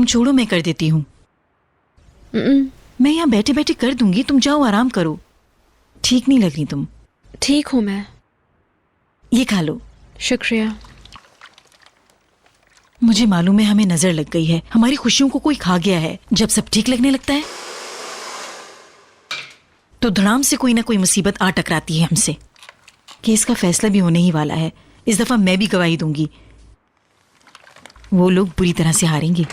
तुम छोड़ो, मैं कर देती हूँ। मैं यहाँ बैठे बैठे कर दूंगी, तुम जाओ आराम करो। ठीक नहीं लग रही तुम। ठीक हूँ मैं। ये खा लो। शुक्रिया। मुझे मालूम है हमें नजर लग गई है, हमारी खुशियों को कोई खा गया है। जब सब ठीक लगने लगता है तो धड़ाम से कोई ना कोई मुसीबत आ टकराती है हमसे। केस का फैसला भी होने ही वाला है। इस दफा मैं भी गवाही दूंगी। वो लोग बुरी तरह से हारेंगे।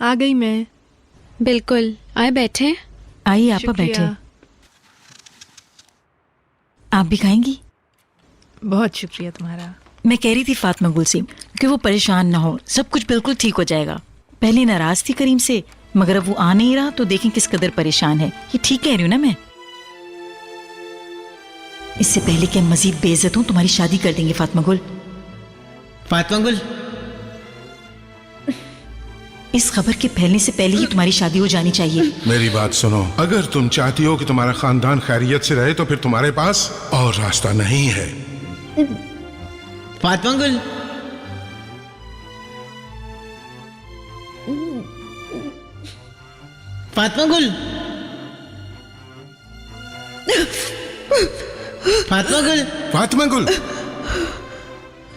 आ गई मैं। बिल्कुल, आए बैठे। आइए आपा बैठे। आप भी खाएंगी? बहुत शुक्रिया तुम्हारा। मैं कह रही थी फातिमा गुल से कि वो परेशान ना हो, सब कुछ बिल्कुल ठीक हो जाएगा। पहले नाराज थी करीम से, मगर अब वो आ नहीं रहा तो देखें किस कदर परेशान है। ये ठीक कह रही हूँ ना मैं? इससे पहले कि हम मजीद बेइज्जत हूं, तुम्हारी शादी कर देंगे फातिमा गुल। फातिमा गुल, इस खबर के फैलने से पहले ही तुम्हारी शादी हो जानी चाहिए। मेरी बात सुनो, अगर तुम चाहती हो कि तुम्हारा खानदान खैरियत से रहे तो फिर तुम्हारे पास और रास्ता नहीं है। फातिमा गुल, फातिमा गुल, फातिमा गुल, फातिमा गुल,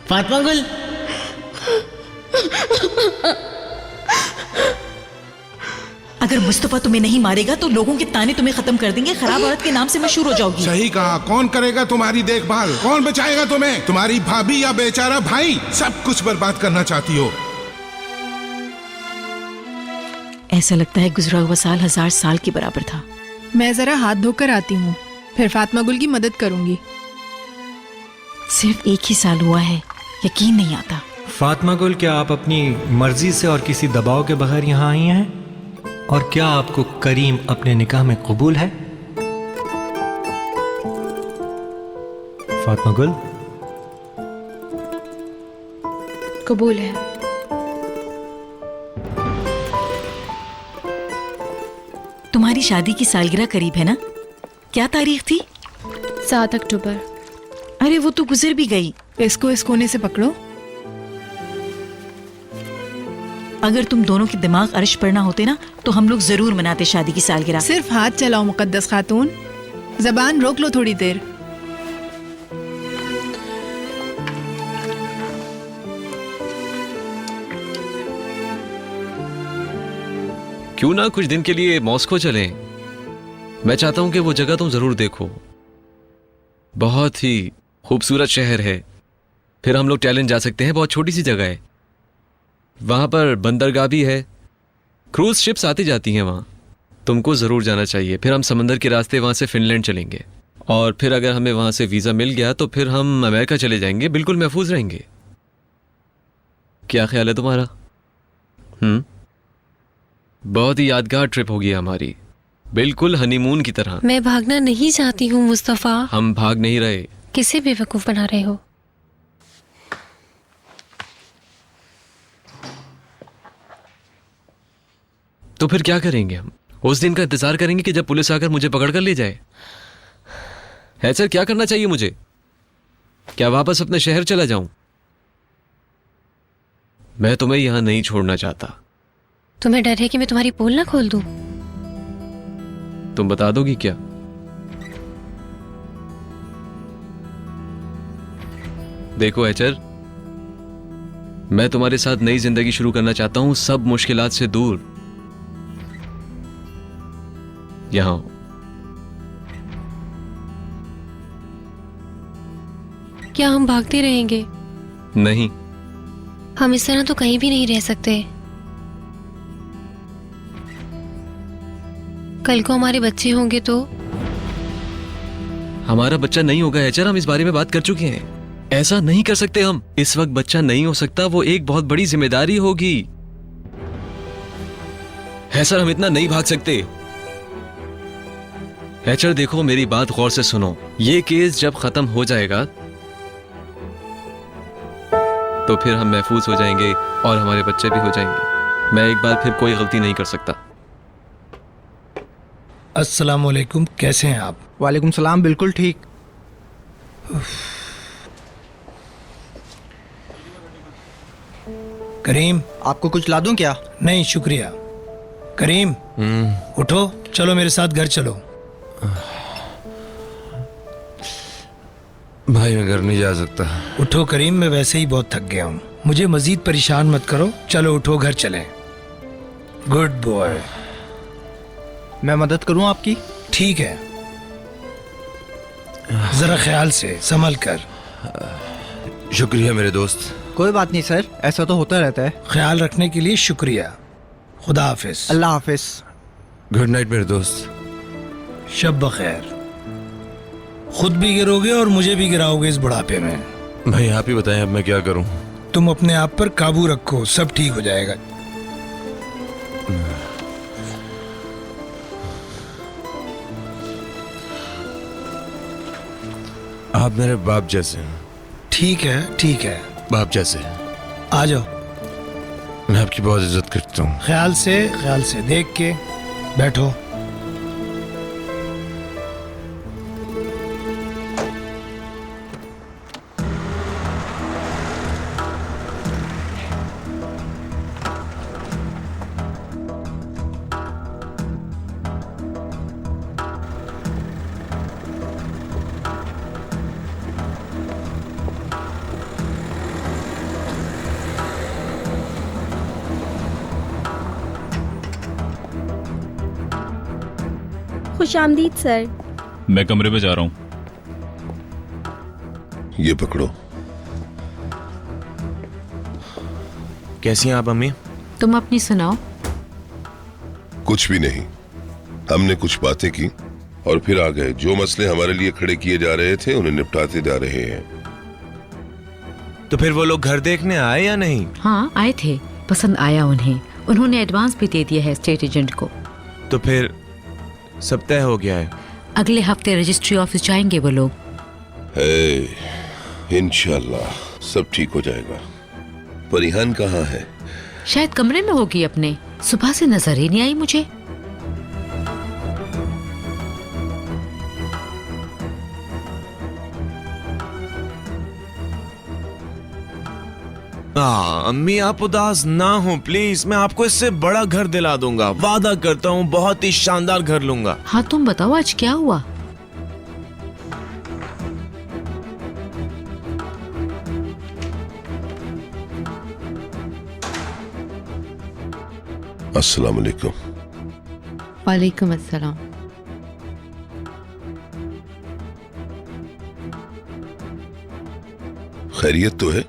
फातिमा गुल। अगर मुस्तफा तुम्हें नहीं मारेगा तो लोगों के ताने तुम्हें खत्म कर देंगे, खराब औरत के नाम से मशहूर हो जाओगी। सही कहा। कौन करेगा तुम्हारी देखभाल? कौन बचाएगा तुम्हें? तुम्हारी भाभी या बेचारा भाई? सब कुछ बर्बाद करना चाहती हो। ऐसा लगता है गुजरा हुआ साल 1000 साल के बराबर था। मैं जरा हाथ धोकर आती हूँ, फिर फातिमा गुल की मदद करूंगी। सिर्फ एक ही साल हुआ है, यकीन नहीं आता। फातिमा गुल, क्या आप अपनी मर्जी से और किसी दबाव के बगैर यहाँ आई हैं? और क्या आपको करीम अपने निकाह में कबूल है? फातिमा गुल, कबूल है। तुम्हारी शादी की सालगिरह करीब है ना? क्या तारीख थी? 7 अक्टूबर। अरे वो तो गुजर भी गई। इसको इस कोने से पकड़ो। अगर तुम दोनों के दिमाग अर्श पर ना होते ना तो हम लोग जरूर मनाते शादी की सालगिरह। सिर्फ हाथ चलाओ मुकद्दस खातून, जबान रोक लो थोड़ी देर। क्यों ना कुछ दिन के लिए मॉस्को चलें? मैं चाहता हूं कि वो जगह तुम जरूर देखो। बहुत ही खूबसूरत शहर है। फिर हम लोग टैलेंट जा सकते हैं, बहुत छोटी सी जगह है। वहां पर बंदरगाह भी है, क्रूज शिप्स आती जाती हैं वहां। तुमको जरूर जाना चाहिए। फिर हम समंदर के रास्ते वहां से फिनलैंड चलेंगे और फिर अगर हमें वहां से वीजा मिल गया तो फिर हम अमेरिका चले जाएंगे, बिल्कुल महफूज रहेंगे। क्या ख्याल है तुम्हारा? बहुत ही यादगार ट्रिप होगी हमारी, बिल्कुल हनीमून की तरह। मैं भागना नहीं चाहती हूँ मुस्तफा। हम भाग नहीं रहे। किसे बेवकूफ बना रहे हो? तो फिर क्या करेंगे हम? उस दिन का इंतजार करेंगे कि जब पुलिस आकर मुझे पकड़ कर ले जाए? है सर, क्या करना चाहिए मुझे? क्या वापस अपने शहर चला जाऊं? मैं तुम्हें यहां नहीं छोड़ना चाहता। तुम्हें डर है कि मैं तुम्हारी पोल ना खोल दूं? तुम बता दोगी क्या? देखो एचर, मैं तुम्हारे साथ नई जिंदगी शुरू करना चाहता हूं, सब मुश्किलात से दूर। यहां क्या हम भागते रहेंगे? नहीं। हम इस तरह तो कहीं भी नहीं रह सकते। कल को हमारे बच्चे होंगे तो? हमारा बच्चा नहीं होगा एचर, हम इस बारे में बात कर चुके हैं। ऐसा नहीं कर सकते हम। इस वक्त बच्चा नहीं हो सकता, वो एक बहुत बड़ी जिम्मेदारी होगी। है सर, हम इतना नहीं भाग सकते। एचर देखो, मेरी बात गौर से सुनो। ये केस जब खत्म हो जाएगा तो फिर हम महफूज हो जाएंगे और हमारे बच्चे भी हो जाएंगे। मैं एक बार फिर कोई गलती नहीं कर सकता। अस्सलाम वालेकुम, कैसे हैं आप? वालेकुम सलाम, बिल्कुल ठीक। करीम, आपको कुछ ला दूं क्या? नहीं शुक्रिया। करीम, उठो, चलो मेरे साथ घर चलो। भाई मैं घर नहीं जा सकता। उठो करीम, मैं वैसे ही बहुत थक गया हूँ, मुझे मजीद परेशान मत करो। चलो उठो, घर चलें। Good boy. मैं मदद करूं आपकी? ठीक है, जरा ख्याल से संभल कर। शुक्रिया मेरे दोस्त। कोई बात नहीं सर, ऐसा तो होता रहता है। ख्याल रखने के लिए शुक्रिया। खुदा हाफिज। अल्लाह हाफिज। गुड नाइट मेरे दोस्त। शब बखैर। खुद भी गिरोगे और मुझे भी गिराओगे इस बुढ़ापे में। भाई आप ही बताएं अब मैं क्या करूं। तुम अपने आप पर काबू रखो, सब ठीक हो जाएगा। आप मेरे बाप जैसे हैं। ठीक है, ठीक है, बाप जैसे। आ जाओ। मैं आपकी बहुत इज्जत करता हूँ। ख्याल से देख के बैठो। खुशामदीद सर। मैं कमरे पे जा रहा हूँ। ये पकड़ो। कैसी हैं आप अम्मी? तुम अपनी सुनाओ। कुछ भी नहीं, हमने कुछ बातें की और फिर आ गए। जो मसले हमारे लिए खड़े किए जा रहे थे उन्हें निपटाते जा रहे हैं। तो फिर वो लोग घर देखने आए या नहीं? हाँ आए थे, पसंद आया उन्हें। उन्होंने एडवांस भी दे दिया है स्टेट एजेंट को। तो फिर सब तय हो गया है? अगले हफ्ते रजिस्ट्री ऑफिस जाएंगे वो लोग। इंशाल्लाह सब ठीक हो जाएगा। परिहान कहाँ है? शायद कमरे में होगी अपने, सुबह से नजर ही नहीं आई मुझे। अम्मी आप उदास ना हो प्लीज, मैं आपको इससे बड़ा घर दिला दूंगा, वादा करता हूँ बहुत ही शानदार घर लूंगा। हाँ तुम बताओ आज क्या हुआ? अस्सलाम वालेकुम। वालेकुम अस्सलाम। खैरियत तो है?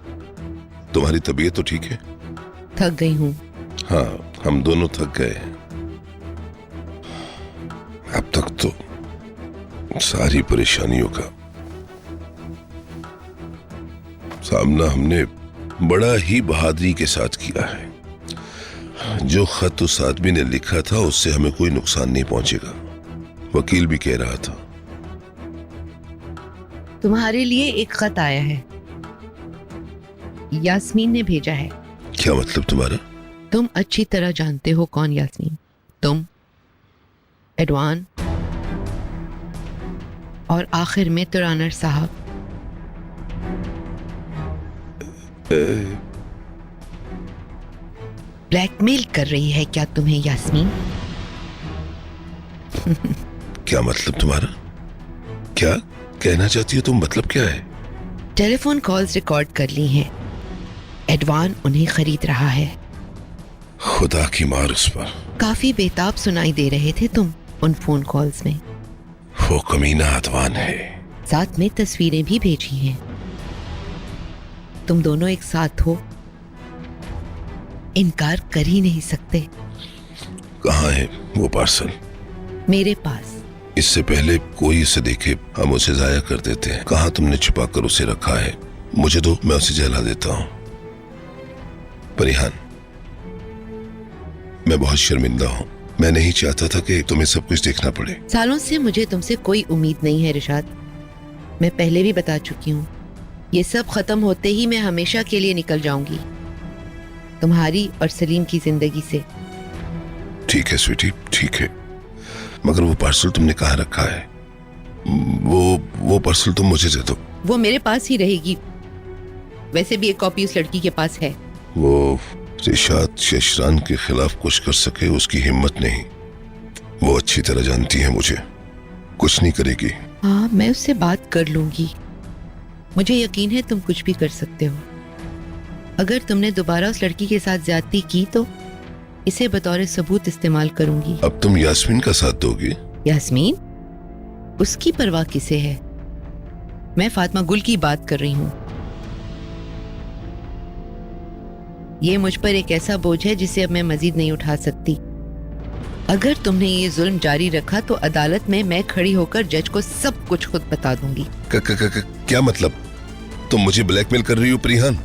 तुम्हारी तबीयत तो ठीक है? थक गई हूँ। हाँ हम दोनों थक गए। अब तक तो सारी परेशानियों का सामना हमने बड़ा ही बहादुरी के साथ किया है। जो खत उस आदमी ने लिखा था उससे हमें कोई नुकसान नहीं पहुंचेगा, वकील भी कह रहा था। तुम्हारे लिए एक खत आया है, यास्मीन ने भेजा है। क्या मतलब तुम्हारा? तुम अच्छी तरह जानते हो कौन यास्मीन। तुम, एडवान और आखिर में तुरानर साहब। ब्लैकमेल कर रही है क्या तुम्हें यास्मीन? क्या मतलब तुम्हारा? क्या कहना चाहती हो तुम? मतलब क्या है? टेलीफोन कॉल्स रिकॉर्ड कर ली हैं। एडवान उन्हें खरीद रहा है। खुदा की मार उस पर। काफी बेताब सुनाई दे रहे थे तुम उन फोन कॉल्स में। वो कमीना अदवान है। साथ में तस्वीरें भी भेजी हैं। तुम दोनों एक साथ हो, इनकार कर ही नहीं सकते। कहाँ है वो पार्सल? मेरे पास। इससे पहले कोई इसे देखे हम उसे जाया कर देते हैं। कहाँ तुमने छुपा कर उसे रखा है? मुझे दो, मैं उसे जला देता हूँ। परिहान, मैं बहुत शर्मिंदा हूँ। मैं नहीं चाहता था कि तुम्हें सब कुछ देखना पड़े। सालों से मुझे तुमसे कोई उम्मीद नहीं है रिशाद। मैं पहले भी बता चुकी हूँ, ये सब खत्म होते ही मैं हमेशा के लिए निकल जाऊंगी तुम्हारी और सलीम की जिंदगी से। ठीक है स्वीटी, ठीक है, मगर वो पार्सल तुमने कहाँ रखा है? वो पार्सल तुम मुझे दे दो। वो मेरे पास ही रहेगी। वैसे भी एक कॉपी उस लड़की के पास है। वो रिशाद शशरान के खिलाफ कुछ कर सके उसकी हिम्मत नहीं। वो अच्छी तरह जानती है मुझे, कुछ नहीं करेगी। हाँ, मैं उससे बात कर लूंगी। मुझे यकीन है तुम कुछ भी कर सकते हो। अगर तुमने दोबारा उस लड़की के साथ ज्यादती की तो इसे बतौर सबूत इस्तेमाल करूंगी। अब तुम यास्मीन का साथ दोगी? यास्मीन? उसकी परवाह किसे है? मैं फातिमा गुल की बात कर रही हूँ। ये मुझ पर एक ऐसा बोझ है जिसे अब मैं मजीद नहीं उठा सकती। अगर तुमने ये जुल्म जारी रखा तो अदालत में मैं खड़ी होकर जज को सब कुछ खुद बता दूंगी। क्या मतलब? तुम मुझे ब्लैकमेल कर रही हो प्रिहान?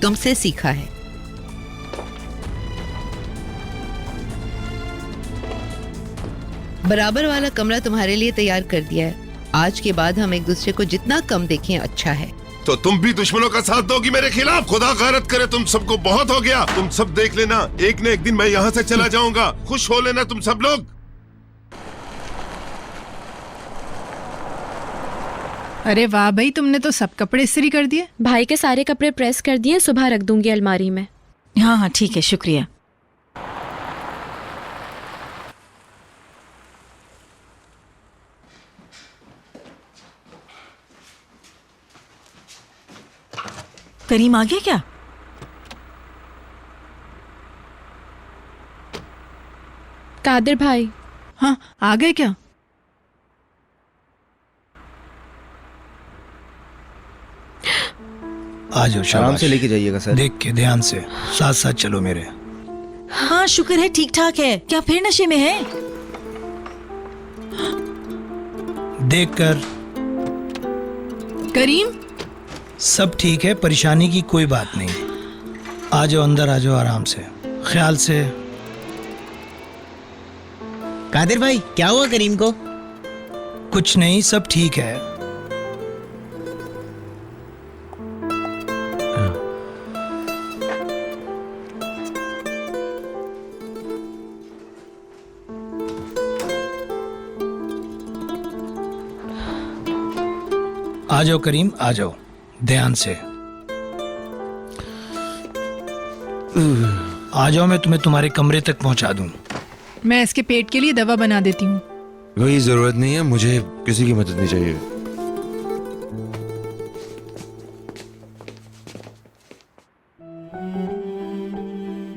तुमसे सीखा है। बराबर वाला कमरा तुम्हारे लिए तैयार कर दिया है। आज के बाद हम एक दूसरे को जितना कम देखें अच्छा है। तो तुम भी दुश्मनों का साथ दोगी मेरे खिलाफ? खुदा गैरत करे, तुम सबको बहुत हो गया। तुम सब देख लेना, एक न एक दिन मैं यहाँ से चला जाऊंगा। खुश हो लेना तुम सब लोग। अरे वाह भाई, तुमने तो सब कपड़े इस्त्री कर दिए। भाई के सारे कपड़े प्रेस कर दिए, सुबह रख दूंगी अलमारी में। हाँ हाँ ठीक है, शुक्रिया। करीम आ गया क्या? कादिर भाई। हाँ, आ गए क्या? आ जाओ, आराम से लेके जाइएगा सर। देख के ध्यान से, साथ साथ चलो मेरे। हाँ शुक्र है ठीक ठाक है। क्या फिर नशे में है? देख कर। करीम, सब ठीक है, परेशानी की कोई बात नहीं। आ जाओ अंदर, आ जाओ आराम से, ख्याल से। कादिर भाई, क्या हुआ करीम को? कुछ नहीं, सब ठीक है। आ जाओ करीम, आ जाओ ध्यान से। आ जाओ, मैं तुम्हें तुम्हारे कमरे तक पहुंचा दूं। मैं इसके पेट के लिए दवा बना देती हूँ। कोई जरूरत नहीं है, मुझे किसी की मदद नहीं चाहिए।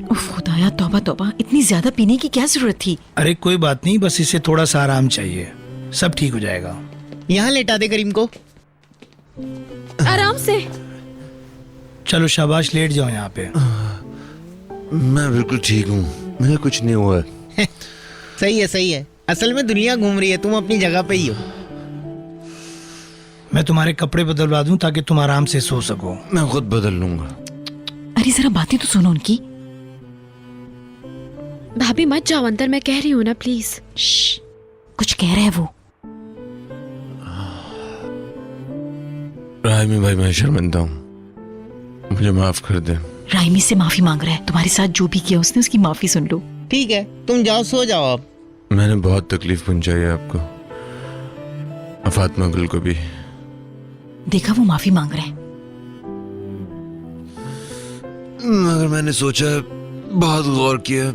उफ खुदाया, तौबा तौबा, इतनी ज्यादा पीने की क्या जरूरत थी? अरे कोई बात नहीं, बस इसे थोड़ा सा आराम चाहिए, सब ठीक हो जाएगा। यहाँ लेटा दे करीम को। आराम से। चलो शाबाश, लेट जाओ यहाँ पे। मैं बिल्कुल ठीक हूँ, मुझे कुछ नहीं हुआ। सही है सही है, असल में दुनिया घूम रही है, तुम अपनी जगह पे ही हो। मैं तुम्हारे कपड़े बदलवा दूं ताकि तुम आराम से सो सको। मैं खुद बदल लूंगा। अरे जरा बातें तो सुनो उनकी। भाभी मत जाओ अंदर, मैं कह रही हूँ ना, प्लीज। कुछ कह रहा है वो। रायमी भाई, मैं शर्मिंदा हूँ, मुझे माफ कर दे। रायमी से माफी मांग रहा है। तुम्हारे साथ जो भी किया उसने, उसकी माफी सुन लो। ठीक है, तुम जाओ, सो जाओ अब। मैंने बहुत तकलीफ पहुंचाई है आपको, फातिमा गुल को भी। देखा, वो माफी मांग रहा है। मगर मैंने सोचा, बहुत गौर किया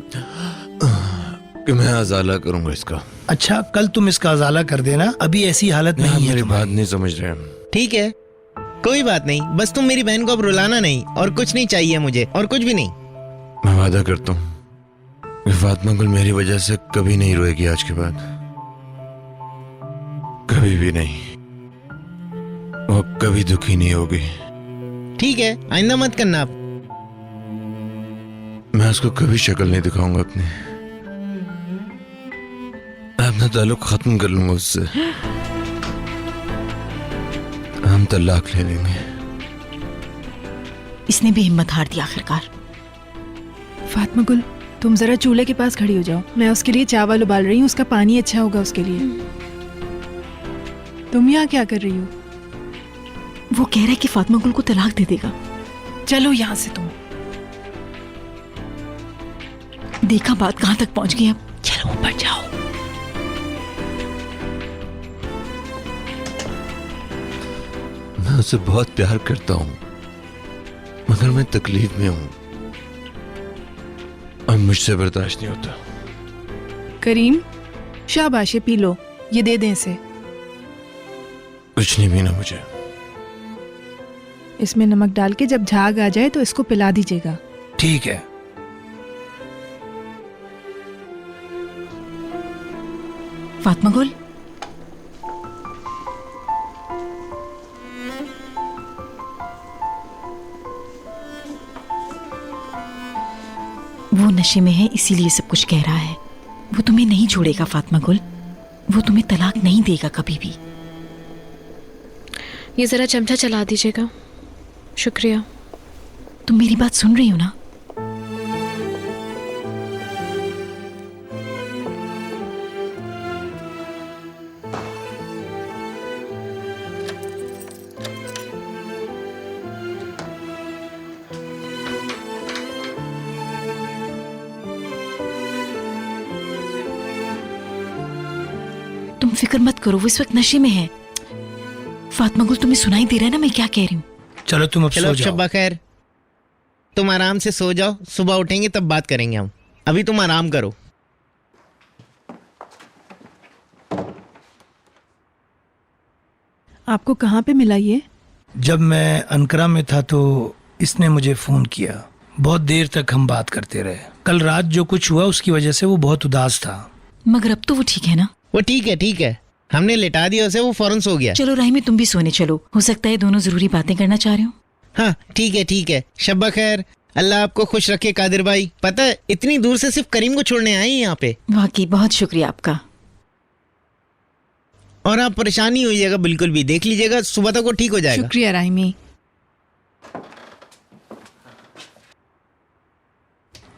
कि मैं अजाला करूंगा इसका। अच्छा, कल तुम इसका अजाला कर देना, अभी ऐसी हालत नहीं है। मेरी बात नहीं समझ रहे। ठीक है, कोई बात नहीं, बस तुम मेरी बहन को अब रुलाना नहीं, और कुछ नहीं चाहिए मुझे, और कुछ भी नहीं। मैं वादा करता हूँ कि फातिमा गुल मेरी वजह से कभी नहीं रोएगी आज के बाद, कभी भी नहीं। वो कभी दुखी नहीं होगी। ठीक है, आइंदा मत करना आप। मैं उसको कभी शक्ल नहीं दिखाऊंगा अपनी। मैं अपना ताल्लुक खत्म कर लूंगा उससे। हम तलाक ले लेंगे। इसने भी हिम्मत हार दी आखिरकार। फातिमा गुल, तुम जरा चूल्हे के पास खड़ी हो जाओ, मैं उसके लिए चावल उबाल रही हूँ, उसका पानी अच्छा होगा उसके लिए। तुम यहाँ क्या कर रही हो? वो कह रहा है कि फातिमा गुल को तलाक दे देगा। चलो यहाँ से तुम। देखा बात कहाँ तक पहुंच गई। अब चलो ऊपर जाओ। उससे बहुत प्यार करता हूं, मगर मैं तकलीफ में हूं और मुझसे बर्दाश्त नहीं होता। करीम, शाबाश, ये पी लो, ये दे दें इसे। कुछ नहीं पीना मुझे। इसमें नमक डाल के जब झाग आ जाए तो इसको पिला दीजिएगा। ठीक है। फातिमा गुल, वो नशे में है इसीलिए सब कुछ कह रहा है। वो तुम्हें नहीं छोड़ेगा फातिमा गुल, वो तुम्हें तलाक नहीं देगा कभी भी। ये ज़रा चमचा चला दीजिएगा। शुक्रिया। तुम मेरी बात सुन रही हो ना? तुम फिक्र मत करो, वो इस वक्त नशे में है। फातिमा गुल, तुम्हें सुनाई दे रहा है ना मैं क्या कह रही हूँ? चलो तुम अब सो जाओ। शब्बा खैर, तुम आराम से सो जाओ, सुबह उठेंगे तब बात करेंगे हम। अभी तुम आराम करो। आपको कहाँ पे मिला ये? जब मैं अनकरा में था तो इसने मुझे फोन किया। बहुत देर तक हम बात करते रहे। कल रात जो कुछ हुआ उसकी वजह से वो बहुत उदास था। मगर अब तो वो ठीक है ना? वो ठीक है, ठीक है। हमने लिटा दिया उसे, वो फौरन सो गया। चलो राहिमी, तुम भी सोने चलो। हो सकता है दोनों जरूरी बातें करना चाह रहे हो। हाँ ठीक है, ठीक है। शब्बा खैर, अल्लाह आपको खुश रखे कादिर भाई। पता है इतनी दूर से सिर्फ करीम को छोड़ने आए हैं यहाँ पे। वाकई बहुत शुक्रिया आपका। और आप परेशान नहीं होइएगा बिल्कुल भी, देख लीजिएगा सुबह तक वो ठीक हो जाएगा। शुक्रिया राहिमी।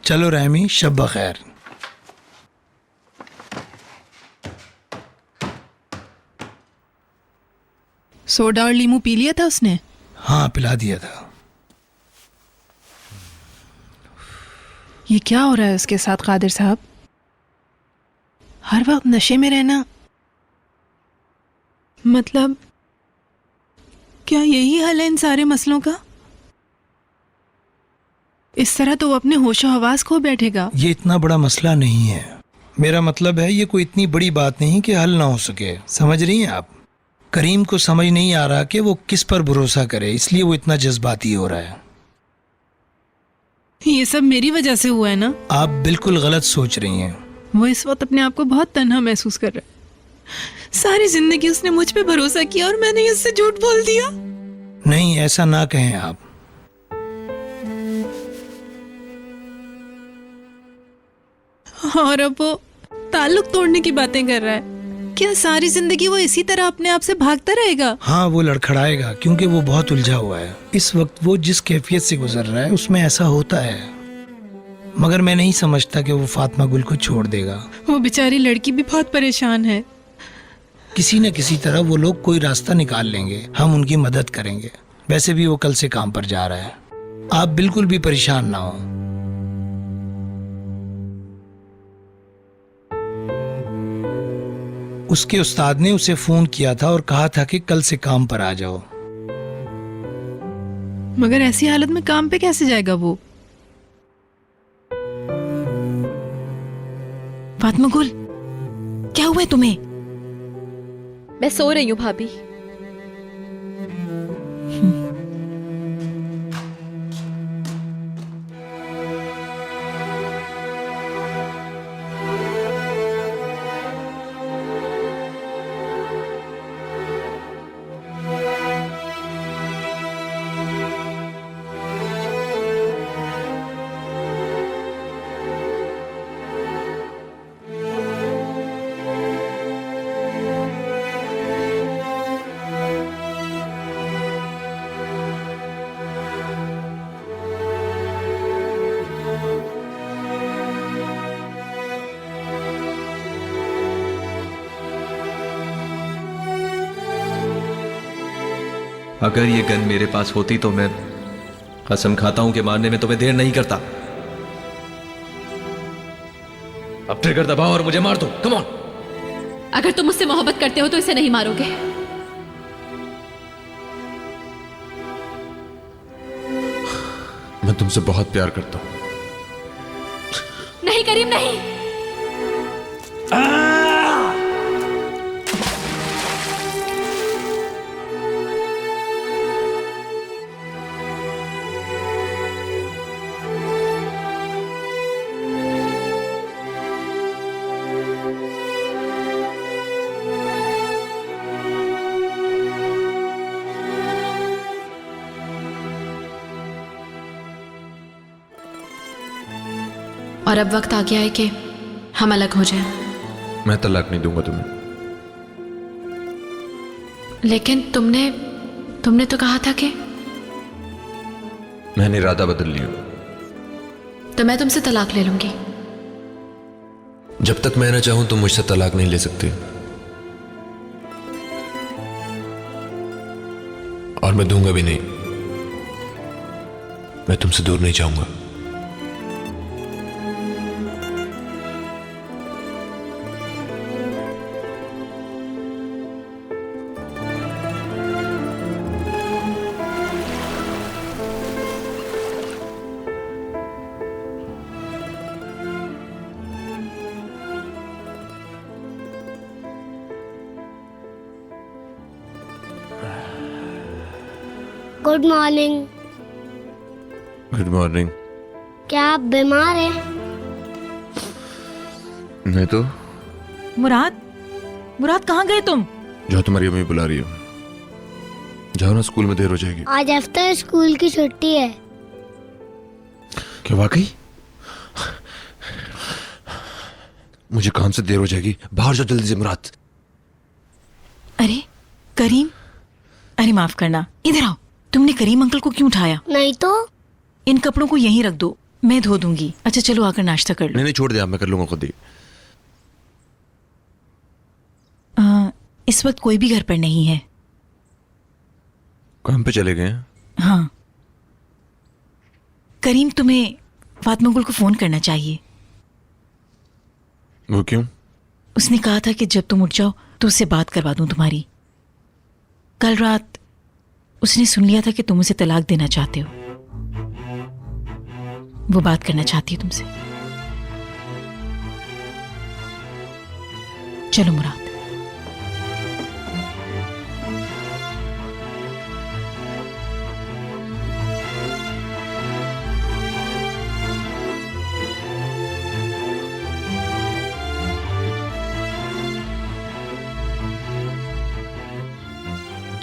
चलो रहमी, शब्बा खैर। सोडा और लीमू पी लिया था उसने? हाँ, पिला दिया था। ये क्या हो रहा है उसके साथ कादिर साहब? हर वक्त नशे में रहना, मतलब क्या यही हल है इन सारे मसलों का? इस तरह तो वो अपने होशो हवास खो बैठेगा। ये इतना बड़ा मसला नहीं है। मेरा मतलब है ये कोई इतनी बड़ी बात नहीं कि हल ना हो सके। समझ रही हैं आप? करीम को समझ नहीं आ रहा कि वो किस पर भरोसा करे, इसलिए वो इतना जज्बाती हो रहा है। ये सब मेरी वजह से हुआ है ना? आप बिल्कुल गलत सोच रही हैं। वो इस वक्त अपने आप को बहुत तन्हा महसूस कर रहा है। सारी जिंदगी उसने मुझ पे भरोसा किया और मैंने उससे झूठ बोल दिया। नहीं, ऐसा ना कहें आप। और अब वो ताल्लुक तोड़ने की बातें कर रहा है। क्या सारी जिंदगी वो इसी तरह अपने आप से भागता रहेगा? हाँ, वो लड़खड़ाएगा क्योंकि वो बहुत उलझा हुआ है। इस वक्त वो जिस कैफियत से गुजर रहा है उसमें ऐसा होता है। मगर मैं नहीं समझता कि वो फातिमा गुल को छोड़ देगा। वो बेचारी लड़की भी बहुत परेशान है। किसी न किसी तरह वो लोग कोई रास्ता निकाल लेंगे, हम उनकी मदद करेंगे। वैसे भी वो कल से काम पर जा रहा है। आप बिल्कुल भी परेशान ना हो। उसके उस्ताद ने उसे फोन किया था और कहा था कि कल से काम पर आ जाओ। मगर ऐसी हालत में काम पे कैसे जाएगा वो? फातिमा गुल, क्या हुआ है तुम्हें? मैं सो रही हूँ भाभी। अगर ये गन मेरे पास होती तो मैं कसम खाता हूं कि मारने में तुम्हें देर नहीं करता। अब ट्रिगर दबाओ और मुझे मार दो। Come on. अगर तुम मुझसे मोहब्बत करते हो तो इसे नहीं मारोगे। मैं तुमसे बहुत प्यार करता हूँ। नहीं करीम नहीं। और अब वक्त आ गया है कि हम अलग हो जाएं। मैं तलाक नहीं दूंगा तुम्हें। लेकिन तुमने तो कहा था कि मैंने इरादा बदल लिया। तो मैं तुमसे तलाक ले लूंगी। जब तक मैं ना चाहूं तुम मुझसे तलाक नहीं ले सकते, और मैं दूंगा भी नहीं। मैं तुमसे दूर नहीं जाऊंगा। Good morning. Good morning. क्या आप बीमार हैं? नहीं तो। मुराद कहाँ गए तुम? जाओ, तुम्हारी अम्मी बुला रही हो। जाओ ना, स्कूल में देर हो जाएगी। आज आफ्टर स्कूल की छुट्टी है। क्या वाकई? मुझे काम से देर हो जाएगी। बाहर जाओ जल्दी से मुराद। अरे करीम, अरे माफ करना, इधर आओ। तुमने करीम अंकल को क्यों उठाया? नहीं तो। इन कपड़ों को यहीं रख दो, मैं धो दूंगी। अच्छा चलो आकर नाश्ता कर लो। नहीं छोड़ दे आप, मैं कर लूंगा खुद ही। इस वक्त कोई भी घर पर नहीं है। काम पे चले गए हैं? हाँ। करीम, तुम्हें फातिमा गुल को फोन करना चाहिए। वो क्यों? उसने कहा था कि जब तुम उठ जाओ तो उससे बात करवा दूं तुम्हारी। कल रात उसने सुन लिया था कि तुम उसे तलाक देना चाहते हो। वो बात करना चाहती है तुमसे। चलो मुराद।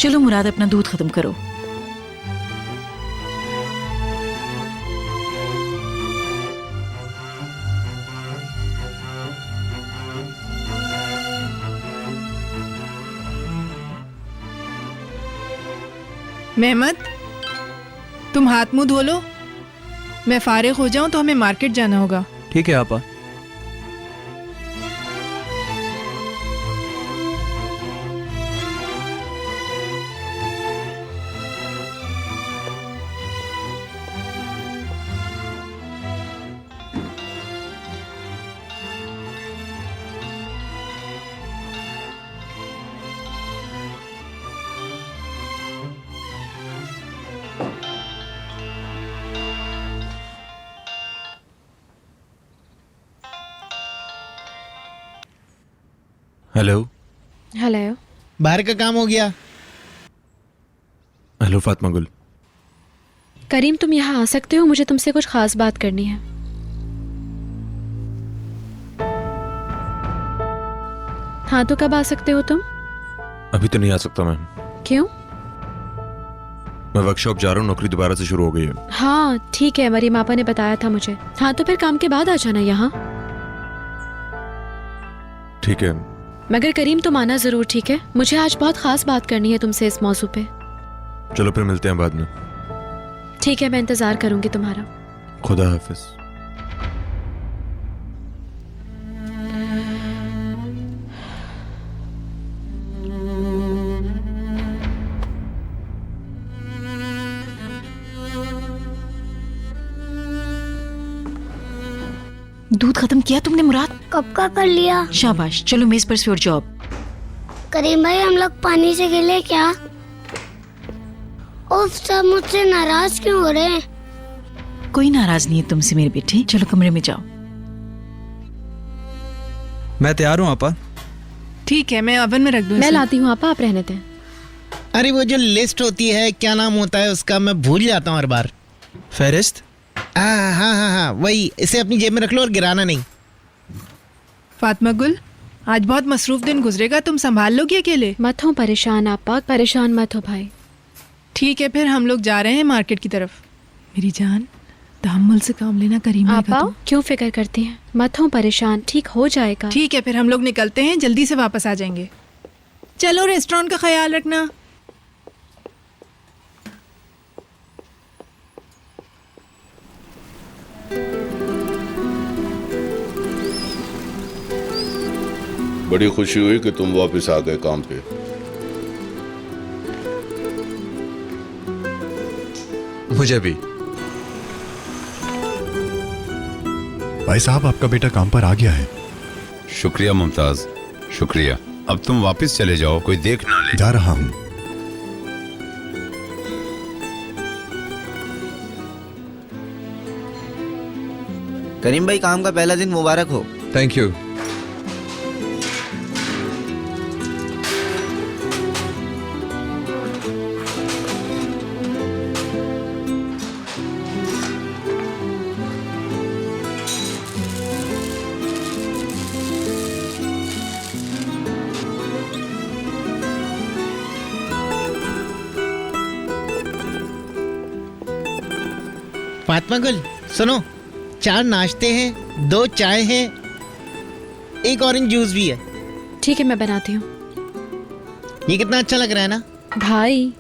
चलो मुराद, अपना दूध खत्म करो। मेहमद, तुम हाथ मुंह धो लो। मैं फारिग हो जाऊं तो हमें मार्केट जाना होगा। ठीक है आपा। हेलो। हेलो। बाहर का काम हो गया? हेलो फातिमा गुल। करीम, तुम यहाँ आ सकते हो? मुझे तुमसे कुछ खास बात करनी है। हाँ, तो कब आ सकते हो तुम? अभी तो नहीं आ सकता मैं। क्यों? मैं वर्कशॉप जा रहा हूँ, नौकरी दोबारा से शुरू हो गई है। हाँ ठीक है, मरीम आपा ने बताया था मुझे। हाँ तो फिर काम के बाद आ जाना यहाँ। ठीक है। मगर करीम, तुम आना जरूर, ठीक है? मुझे आज बहुत खास बात करनी है तुमसे इस मौजू पे। चलो फिर मिलते हैं बाद में। ठीक है, मैं इंतजार करूंगी तुम्हारा। खुदा हाफिज। दूध खत्म किया तुमने मुराद? कब का कर लिया। शाबाश, चलो मेज पर से उठ जाओ। करीम भाई, हम लोग पानी से गिले क्या? उफ, सब मुझसे नाराज क्यों हो रहे हैं? कोई नाराज नहीं है तुमसे मेरे बेटे, चलो कमरे में जाओ। मैं तैयार हूँ आपा। ठीक है, मैं ओवन में रख दूँ मैं इसे? लाती हूँ आपा, आप रहने दें। अरे वो जो लिस्ट होती है, क्या नाम होता है उसका, मैं भूल जाता हूँ हर बार। फहरिस्त? हाँ हाँ हाँ हाँ वही, इसे अपनी जेब में रख लो और गिराना नहीं। फातिमा गुल, आज बहुत मसरूफ दिन गुजरेगा, तुम संभाल लोगी अकेले? मत हो परेशान आपा, परेशान मत हो भाई। ठीक है, फिर हम लोग जा रहे हैं मार्केट की तरफ। मेरी जान, तहम्मुल से काम लेना, करीम आएगा आपा तो। क्यों फिक्र करती हैं, मत हो परेशान, ठीक हो जाएगा। ठीक है, फिर हम लोग निकलते हैं, जल्दी से वापस आ जाएंगे। चलो, रेस्टोरेंट का ख्याल रखना। बड़ी खुशी हुई कि तुम वापस आ गए काम पे। मुझे भी। भाई साहब, आपका बेटा काम पर आ गया है। शुक्रिया मुमताज, शुक्रिया। अब तुम वापस चले जाओ, कोई देख ना ले। जा रहा हूँ। करीम भाई, काम का पहला दिन मुबारक हो। Thank you. फातिमा गुल सुनो, 4 नाश्ते हैं, 2 चाय हैं, 1 ऑरेंज जूस भी है। ठीक है, मैं बनाती हूँ। ये कितना अच्छा लग रहा है ना भाई।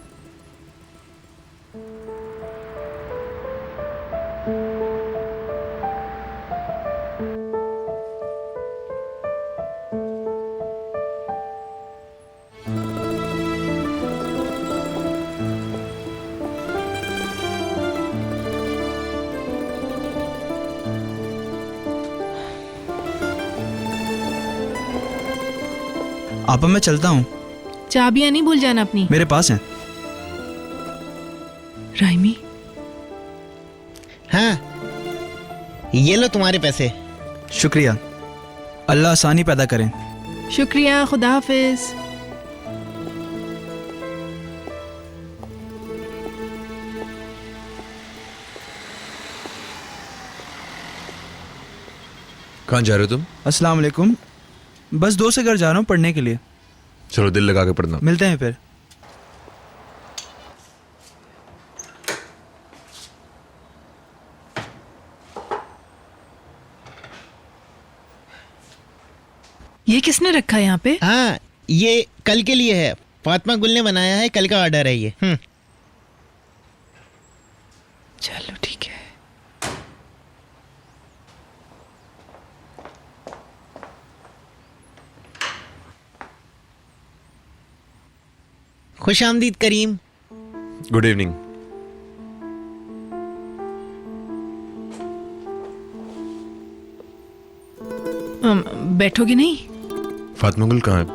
आपा मैं चलता हूँ। चाबियां नहीं भूल जाना अपनी। मेरे पास हैं। राइमी। हाँ, ये लो तुम्हारे पैसे। शुक्रिया, अल्लाह आसानी पैदा करें। शुक्रिया, खुदा हाफिज। कहाँ जा रहे हो तुम? अस्सलाम वालेकुम। बस दोस्त के घर जा रहा हूँ पढ़ने के लिए। चलो, दिल लगा के पढ़ना। मिलते हैं फिर। ये किसने रखा है यहाँ पे? हाँ, ये कल के लिए है। फातिमा गुल ने बनाया है, कल का ऑर्डर है ये। चलो ठीक है। खुश आमदीद करीम। Good evening. बैठोगे नहीं? फातिमा गुल कहाँ है?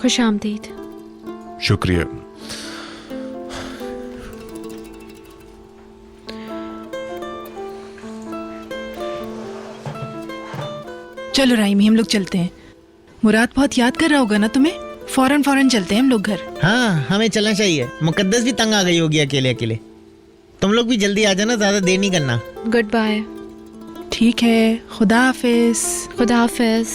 खुश आमदीद। शुक्रिया। चलो राइमी, हम लोग चलते हैं। मुराद बहुत याद कर रहा होगा ना तुम्हें? फौरन चलते हैं हम लोग घर। हाँ, हमें चलना चाहिए। मुकद्दस भी तंग आ गई होगी अकेले अकेले। तुम लोग भी जल्दी आ जाना, ज्यादा देर नहीं करना। Good bye. ठीक है, खुदा हाफिज। खुदा हाफिज।